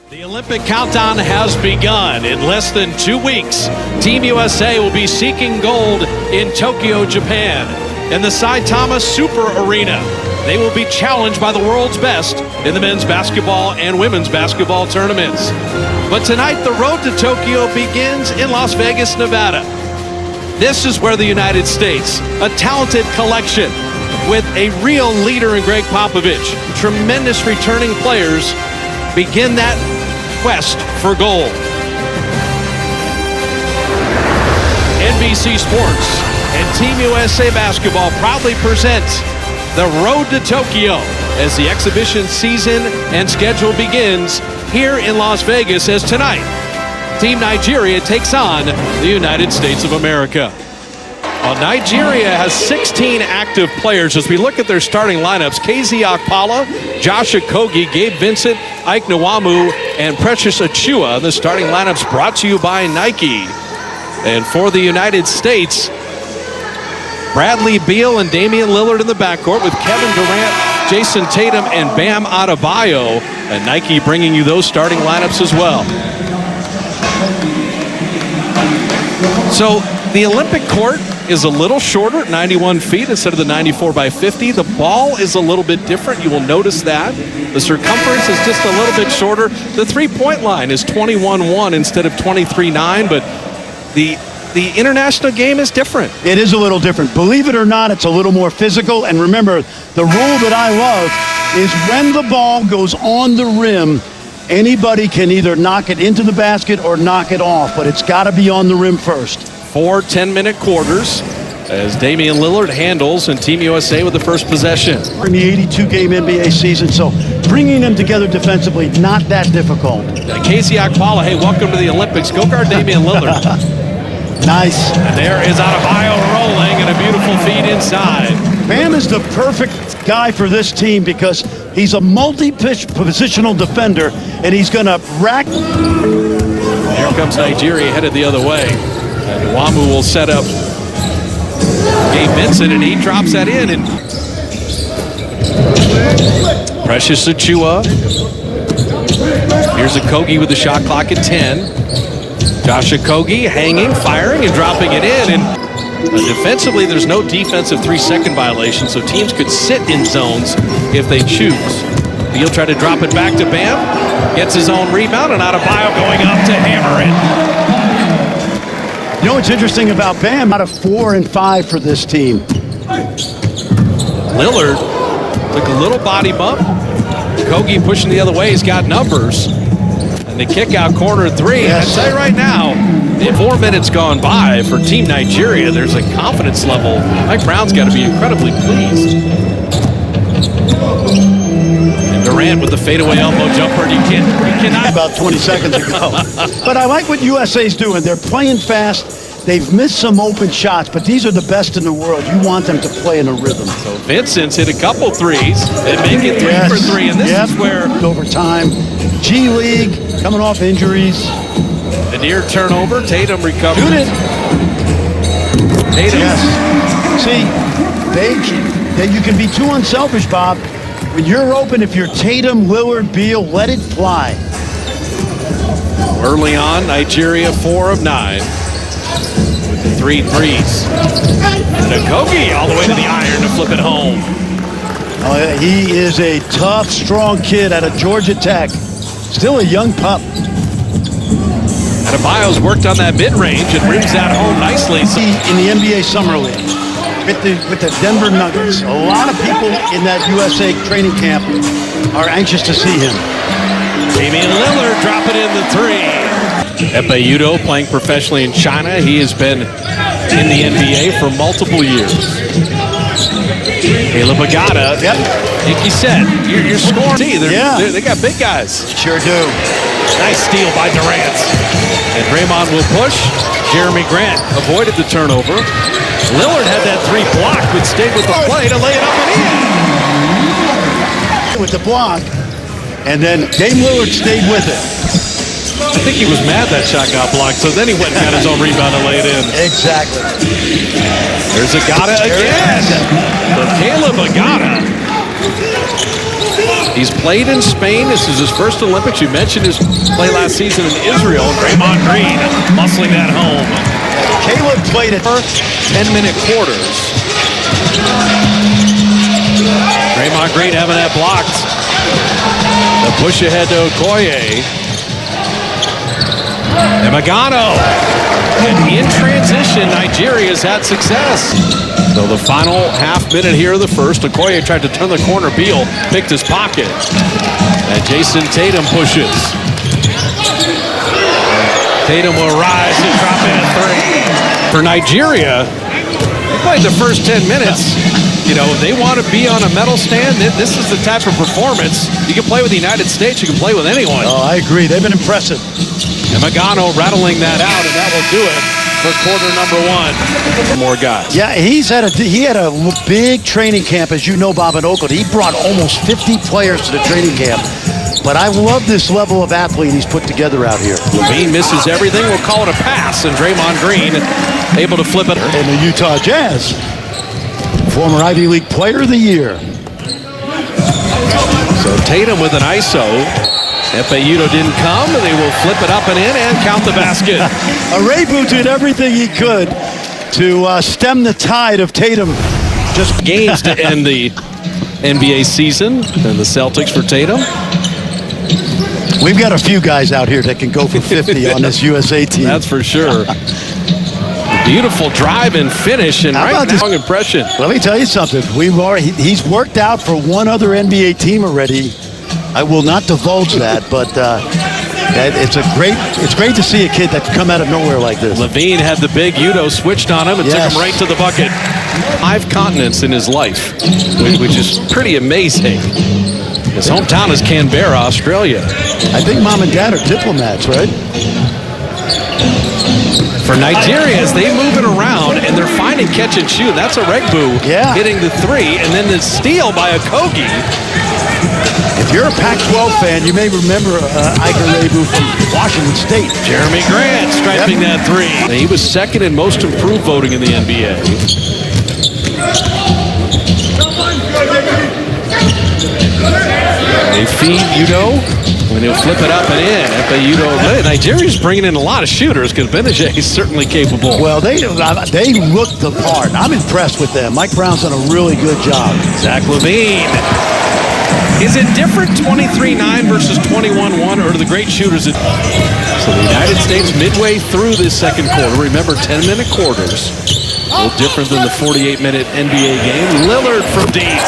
The Olympic countdown has begun. In less than 2 weeks, Team USA will be seeking gold in Tokyo, Japan. In the Saitama Super Arena, they will be challenged by the world's best in the men's basketball and women's basketball tournaments. But tonight, the road to Tokyo begins in Las Vegas, Nevada. This is where the United States, a talented collection with a real leader in Greg Popovich, tremendous returning players, begin that quest for gold. NBC Sports and Team USA Basketball proudly present the Road to Tokyo as the exhibition season and schedule begins here in Las Vegas, as tonight Team Nigeria takes on the United States of America. Well, Nigeria has 16 active players. As we look at their starting lineups, KZ Okpala, Josh Okogie, Gabe Vincent, Ike Nwamu, and Precious Achua. The starting lineups brought to you by Nike. And for the United States, Bradley Beal and Damian Lillard in the backcourt with Kevin Durant, Jason Tatum, and Bam Adebayo. And Nike bringing you those starting lineups as well. So the Olympic court is a little shorter, 91 feet instead of the 94 by 50. The ball is a little bit different. You will notice that. The circumference is just a little bit shorter. The three-point line is 21-1 instead of 23-9, but the international game is different. It is a little different. Believe it or not, it's a little more physical. And remember, the rule that I love is when the ball goes on the rim, anybody can either knock it into the basket or knock it off, but it's got to be on the rim first. 4 10-minute quarters as Damian Lillard handles and Team USA with the first possession. In the 82-game NBA season, so bringing them together defensively, not that difficult. KZ Okpala, hey, welcome to the Olympics. Go guard Damian Lillard. Nice. And there is Adebayo rolling and a beautiful feed inside. Bam is the perfect guy for this team because he's a multi-positional defender, and he's going to rack. Here comes Nigeria headed the other way. And Nwamu will set up Gabe Vincent, and he drops that in. And Precious Achua. Here's Okogie with the shot clock at 10. Josh Okogie hanging, firing, and dropping it in. And defensively, there's no defensive 3-second violation, so teams could sit in zones if they choose. He'll try to drop it back to Bam. Gets his own rebound, and Adebayo going up to hammer it. You know what's interesting about Bam? Out of 4 and 5 for this team. Lillard took a little body bump. Okogie pushing the other way. He's got numbers. And the kick out corner 3. Yes. I'd say right now, in 4 minutes gone by for Team Nigeria, there's a confidence level. Mike Brown's got to be incredibly pleased. And Durant with the fadeaway elbow jumper. You cannot. About 20 seconds ago. But I like what USA's doing. They're playing fast. They've missed some open shots, but these are the best in the world. You want them to play in a rhythm. So Vincent's hit a couple threes and make it 3 for 3. And this is where over time, G League coming off injuries. The near turnover. Tatum recovers. Shoot it. Tatum. Yes. See, you can be too unselfish, Bob. When you're open, if you're Tatum, Lillard, Beal, let it fly. Early on, Nigeria 4 of 9 with the 3 threes. And Okogie all the way to the iron to flip it home. He is a tough, strong kid out of Georgia Tech. Still a young pup. Adebayo's worked on that mid-range and rims that home nicely. In the NBA Summer League with the Denver Nuggets. A lot of people in that USA training camp are anxious to see him. Damian Lillard dropping in the 3. Epe Udoh playing professionally in China. He has been in the NBA for multiple years. Caleb Agata. Yep. Like you said, you're scoring. See, they got big guys. Sure do. Nice steal by Durant. And Draymond will push. Jeremy Grant avoided the turnover. Lillard had that 3 blocked, but stayed with the play to lay it up and in. With the block, and then Dame Lillard stayed with it. I think he was mad that shot got blocked, so then he went and got his own rebound and laid in. Exactly. There's Agata again. So Caleb Agata He's played in Spain. This is his first Olympics. You mentioned his play last season in Israel. Draymond Green muscling that home. Caleb played it first 10-minute quarters. Draymond Green having that blocked. The push ahead to Okoye. And Magano. And in transition, Nigeria's had success. So the final half minute here of the first, Okoye tried to turn the corner. Beal picked his pocket. And Jason Tatum pushes. Tatum will rise and drop in a three. For Nigeria, they played the first 10 minutes. You know, if they want to be on a medal stand, this is the type of performance. You can play with the United States, you can play with anyone. Oh, I agree. They've been impressive. And Magano rattling that out, and that will do it for quarter number one. More guys. Yeah, he had a big training camp, as you know, Bob, in Oakland. He brought almost 50 players to the training camp. But I love this level of athlete he's put together out here. Levine misses everything. We'll call it a pass, and Draymond Green able to flip it. And the Utah Jazz, former Ivy League Player of the Year. So Tatum with an ISO. Epeyuto didn't come, and they will flip it up and in and count the basket. Arebu did everything he could to stem the tide of Tatum. Just games to end the NBA season, and the Celtics for Tatum. We've got a few guys out here that can go for 50 on this USA team. That's for sure. Beautiful drive and finish, and right now, impression. Let me tell you something. He's worked out for one other NBA team already. I will not divulge that, but it's great to see a kid that's come out of nowhere like this. Levine had the big Udo switched on him and took him right to the bucket. 5 continents in his life, which is pretty amazing. His hometown is Canberra, Australia. I think mom and dad are diplomats, right? For Nigeria, as they move it around and they're finding catch and shoot. That's a Regbu hitting the three, and then the steal by Okogie. If you're a Pac-12 fan, you may remember Iker Rebu from Washington State. Jeremy Grant striping that three. He was second in most improved voting in the NBA. They feed Udo, and he'll flip it up and in. Udo, Nigeria's bringing in a lot of shooters because Benajay is certainly capable. Well, they look the part. I'm impressed with them. Mike Brown's done a really good job. Zach LaVine. Is it different 23-9 versus 21-1, or are the great shooters? So the United States midway through this second quarter. Remember, 10-minute quarters. A little different than the 48-minute NBA game. Lillard from deep.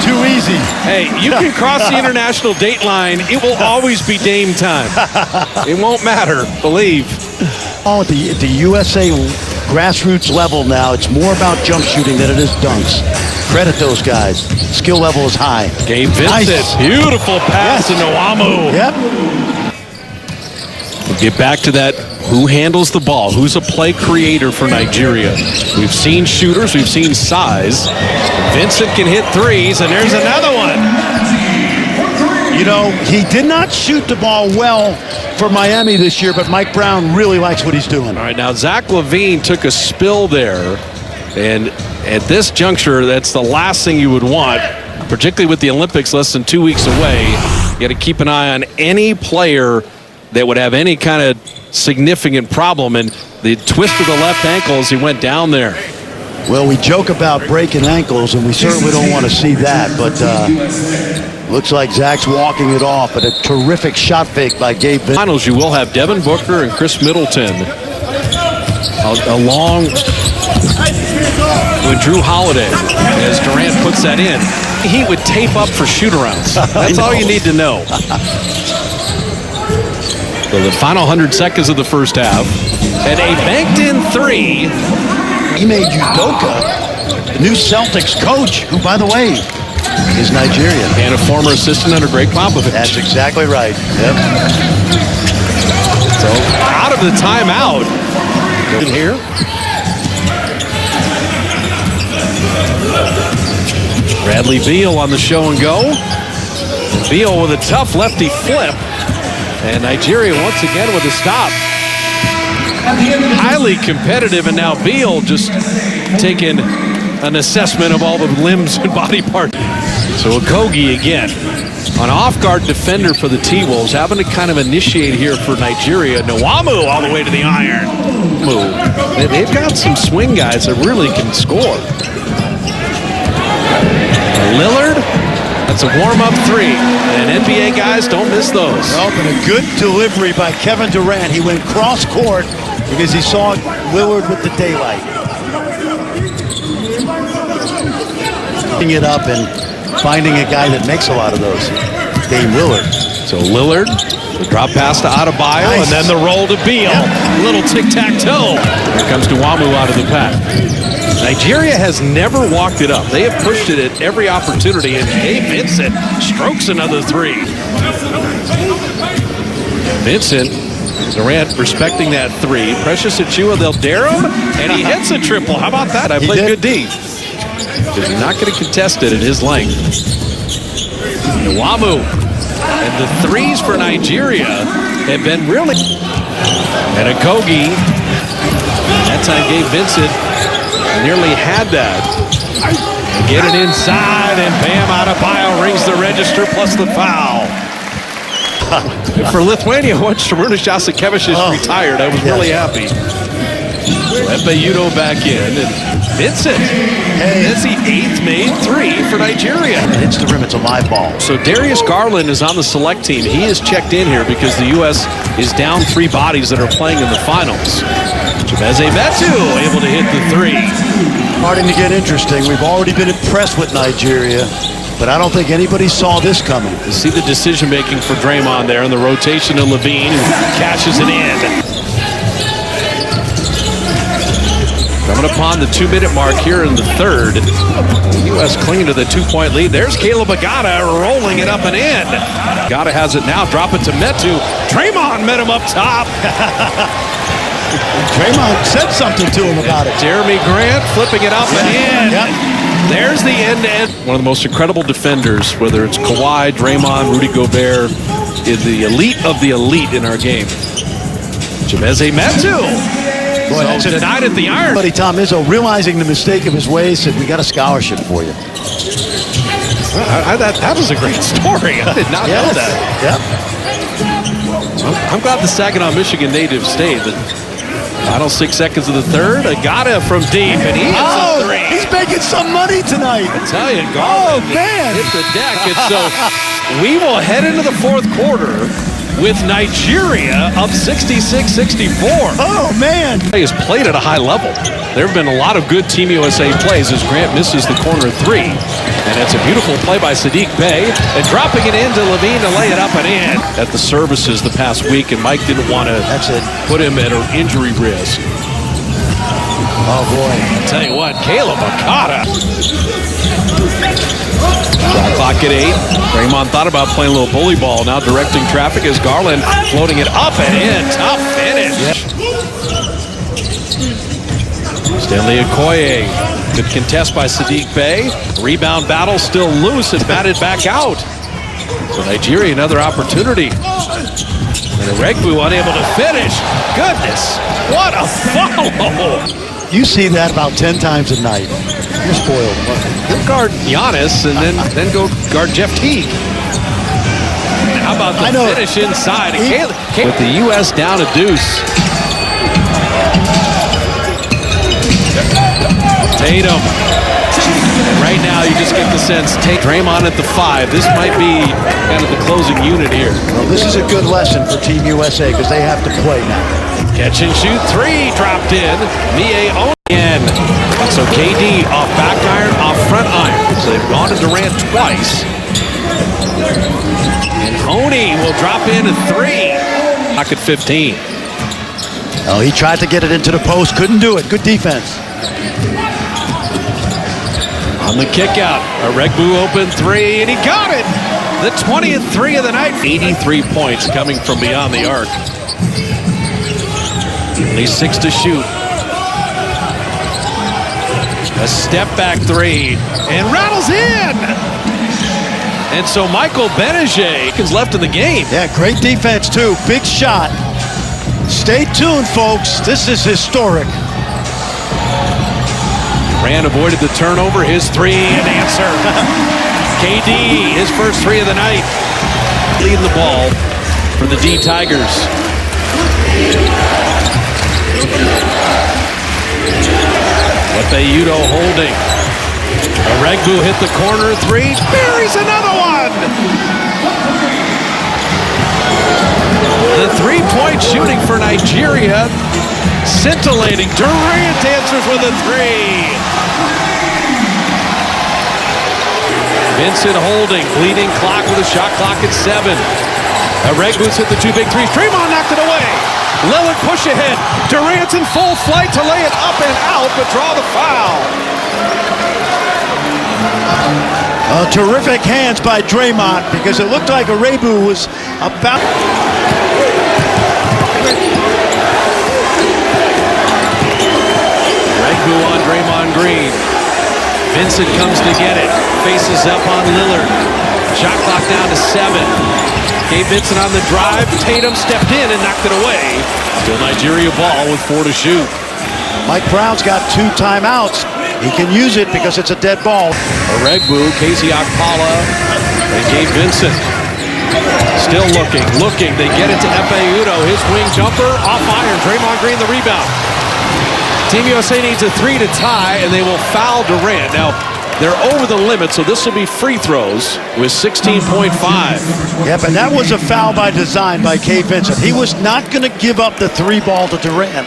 Too easy. Hey, you can cross the international date line. It will always be Dame time. It won't matter, believe. At the USA grassroots level now, it's more about jump shooting than it is dunks. Credit those guys. Skill level is high. Gabe Vincent. Nice. Beautiful pass to Nwamu. Yep. We'll get back to that. Who handles the ball? Who's a play creator for Nigeria? We've seen shooters. We've seen size. Vincent can hit threes, and there's another one. You know, he did not shoot the ball well for Miami this year, but Mike Brown really likes what he's doing. All right, now Zach LaVine took a spill there, and at this juncture, that's the last thing you would want, particularly with the Olympics less than 2 weeks away. You got to keep an eye on any player that would have any kind of significant problem, and the twist of the left ankle as he went down there. Well, we joke about breaking ankles, and we certainly don't want to see that, but looks like Zach's walking it off, but a terrific shot fake by Gabe Vincent. Finals, you will have Devin Booker and Chris Middleton along with Drew Holiday as Durant puts that in. He would tape up for shoot-arounds. That's all you need to know. So the final 100 seconds of the first half, and a banked-in three. He made Udoka the new Celtics coach, who, by the way, is Nigerian. And a former assistant under Greg Popovich. That's exactly right. Yep. So out of the timeout. In here. Bradley Beal on the show and go. Beal with a tough lefty flip. And Nigeria once again with a stop. Highly competitive, and now Beal just taking an assessment of all the limbs and body parts. So Okogie again. An off-guard defender for the T-Wolves, having to kind of initiate here for Nigeria. Nwamu all the way to the iron. They've got some swing guys that really can score. Lillard, that's a warm-up three. And NBA guys, don't miss those. Well, and a good delivery by Kevin Durant. He went cross-court because he saw Lillard with the daylight. Picking it up and finding a guy that makes a lot of those. Dame Lillard. So Lillard, the drop pass to Adebayo, Nice. and then the roll to Beal. Yep. Little tic-tac-toe. Here comes Nwamu out of the pack. Nigeria has never walked it up. They have pushed it at every opportunity, and Gabe Vincent strokes another three. Vincent, Durant respecting that three. Precious Achiuwa, they'll dare him, and he hits a triple. How about that? I played good D. Because you're not going to contest it at his length. Nwamu. And the threes for Nigeria have been really... And Okogie. That time Gabe Vincent nearly had that. Get it inside, and Bam Adebayo rings the register plus the foul. For Lithuania, once Šarūnas Jasikevičius retired, I was really happy. Yudo back in, and Vincent. That's the 8th made three for Nigeria. It hits the rim, it's a live ball. So Darius Garland is on the select team. He is checked in here because the U.S. is down 3 bodies that are playing in the finals. Chimeze Metu able to hit the three. Starting to get interesting. We've already been impressed with Nigeria, but I don't think anybody saw this coming. You see the decision-making for Draymond there, and the rotation to Levine, who cashes it in. Coming upon the 2-minute mark here in the third. The U.S. clinging to the 2-point lead. There's Caleb Agata rolling it up and in. Agata has it now. Drop it to Metu. Draymond met him up top. Draymond said something to him about it. Jeremy Grant flipping it up and in. Yep. There's the end-to-end. One of the most incredible defenders, whether it's Kawhi, Draymond, Rudy Gobert, is the elite of the elite in our game. Chimeze Metu. Boy, So tonight at the iron. Buddy Tom Izzo, realizing the mistake of his ways, said, we got a scholarship for you. That was a great story. I did not know that. Yep. I'm glad the Saginaw, Michigan native stayed. The final 6 seconds of the third. Agata from deep, and he hits a three. He's making some money tonight. I tell you, Garland hit the deck. And so we will head into the fourth quarter with Nigeria up 66-64. Oh, man. He has played at a high level. There have been a lot of good Team USA plays as Grant misses the corner three. And it's a beautiful play by Saddiq Bey. And dropping it into Levine to lay it up and in. At the services the past week, and Mike didn't want to put him at an injury risk. Oh, boy. I'll tell you what, Caleb Agata. Shot clock at 8. Draymond thought about playing a little bully ball. Now directing traffic as Garland floating it up and in. Tough finish. Stanley Okoye. Good contest by Saddiq Bey. Rebound battle still loose and batted back out. So Nigeria another opportunity. And Eregbu unable to finish. Goodness, what a follow. You see that about 10 times a night. You're spoiled. He'll guard Giannis and then go guard Jeff Teague. And how about the finish inside? With the U.S. down a deuce. Tatum. And right now you just get the sense, take Draymond at the 5. This might be kind of the closing unit here. Well, this is a good lesson for Team USA because they have to play now. Catch and shoot 3 dropped in. Mie Onyen. So KD off back iron, off front iron. So they've gone to Durant twice. And Oni will drop in a 3. Back at 15. Oh, he tried to get it into the post, couldn't do it. Good defense. On the kick out, Eregbu open 3, and he got it. The 20th 3 of the night. 83 points coming from beyond the arc. Only 6 to shoot. A step back 3, and rattles in. And so Michael Benajay is left in the game. Yeah, great defense too. Big shot. Stay tuned, folks. This is historic. Rand avoided the turnover. His 3 and answer. KD, his first three of the night. Leading the ball for the D Tigers. Lepe holding. Oregbu hit the corner three. Buries another one! The three-point shooting for Nigeria. Scintillating. Durant answers with a three. Vincent holding. Bleeding clock with a shot clock at 7. Oregbu's hit the two big threes. Draymond knocked it away. Lillard push ahead. Durant's in full flight to lay it up and out, but draw the foul. Terrific hands by Draymond, because it looked like Oregbu was about... Oregbu on Draymond Green. Vincent comes to get it. Faces up on Lillard. Shot clock down to 7. Gabe Vincent on the drive. Tatum stepped in and knocked it away. Still Nigeria ball with 4 to shoot. Mike Brown's got 2 timeouts. He can use it because it's a dead ball. Oregbu, Casey Okpala, and Gabe Vincent. Still looking. They get it to Epe. His wing jumper off iron. Draymond Green the rebound. Team USA needs a 3 to tie, and they will foul Durant. Now, they're over the limit, so this will be free throws with 16.5. Yep, and that was a foul by design by Gabe Vincent. He was not going to give up the 3 ball to Durant.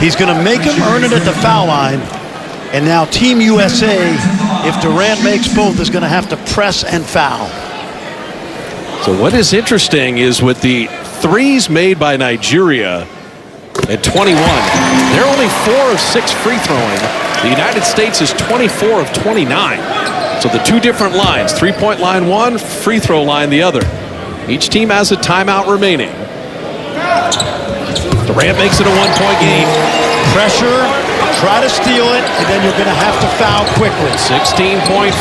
He's going to make him earn it at the foul line. And now Team USA, if Durant makes both, is going to have to press and foul. So what is interesting is with the threes made by Nigeria at 21, they're only 4 of 6 free throwing. The United States is 24 of 29. So the 2 different lines, 3-point line one, free throw line the other. Each team has a timeout remaining. Durant makes it a 1-point game. Pressure, try to steal it, and then you're going to have to foul quickly. 16.5.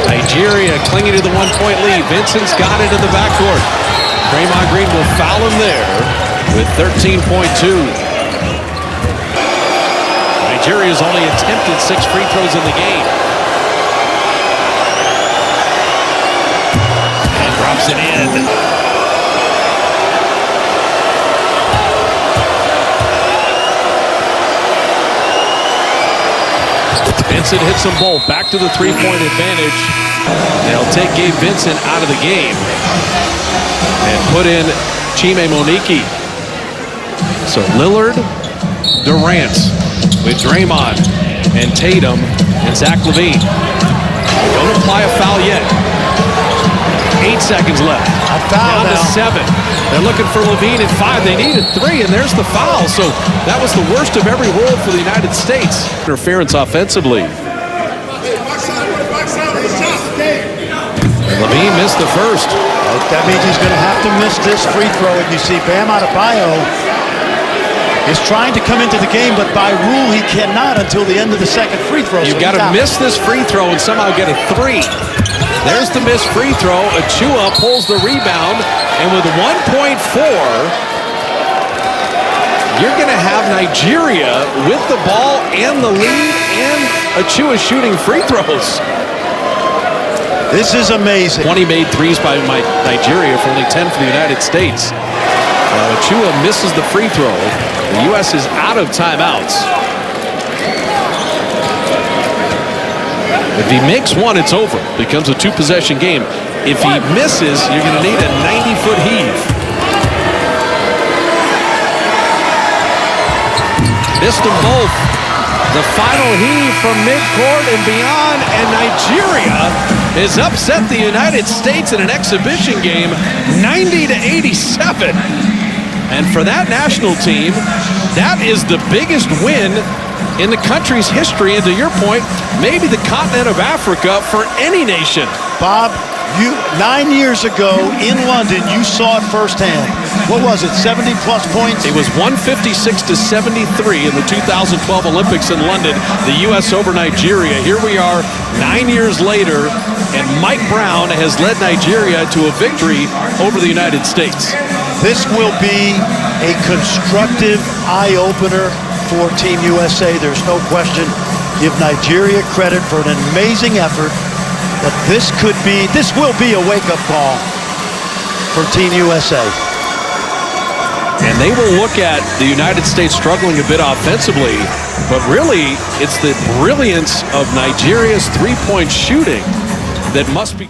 Nigeria clinging to the 1-point lead. Vincent's got it in the backcourt. Draymond Green will foul him there with 13.2. Nigeria's only attempted 6 free throws in the game. And drops it in. Vincent hits them both. Back to the 3-point advantage. They'll take Gabe Vincent out of the game and put in Chime Moniki. So Lillard, Durant with Draymond and Tatum and Zach LaVine. Don't apply a foul yet. 8 seconds left. A foul down to 7. They're looking for LaVine at 5. They needed 3, and there's the foul. So that was the worst of every world for the United States. Interference offensively. And LaVine missed the first. That means he's going to have to miss this free throw. And you see Bam Adebayo is trying to come into the game, but by rule he cannot until the end of the second free throw. You've got to miss this free throw and somehow get a 3. There's the missed free throw. Achua pulls the rebound, and with 1.4, you're going to have Nigeria with the ball and the lead, and Achua shooting free throws. This is amazing. 20 made threes by Nigeria for only 10 for the United States. Achua misses the free throw. The U.S. is out of timeouts. If he makes one, it's over. Becomes a 2-possession game. If he misses, you're going to need a 90-foot heave. Missed them both. The final heave from midcourt and beyond, and Nigeria has upset the United States in an exhibition game, 90-87. And for that national team, that is the biggest win in the country's history, and to your point, maybe the continent of Africa for any nation. Bob, 9 years ago in London, you saw it firsthand. What was it, 70-plus points? It was 156-73 in the 2012 Olympics in London, the U.S. over Nigeria. Here we are 9 years later, and Mike Brown has led Nigeria to a victory over the United States. This will be a constructive eye-opener for Team USA. There's no question. Give Nigeria credit for an amazing effort. But this will be a wake-up call for Team USA. And they will look at the United States struggling a bit offensively, but really it's the brilliance of Nigeria's three-point shooting that must be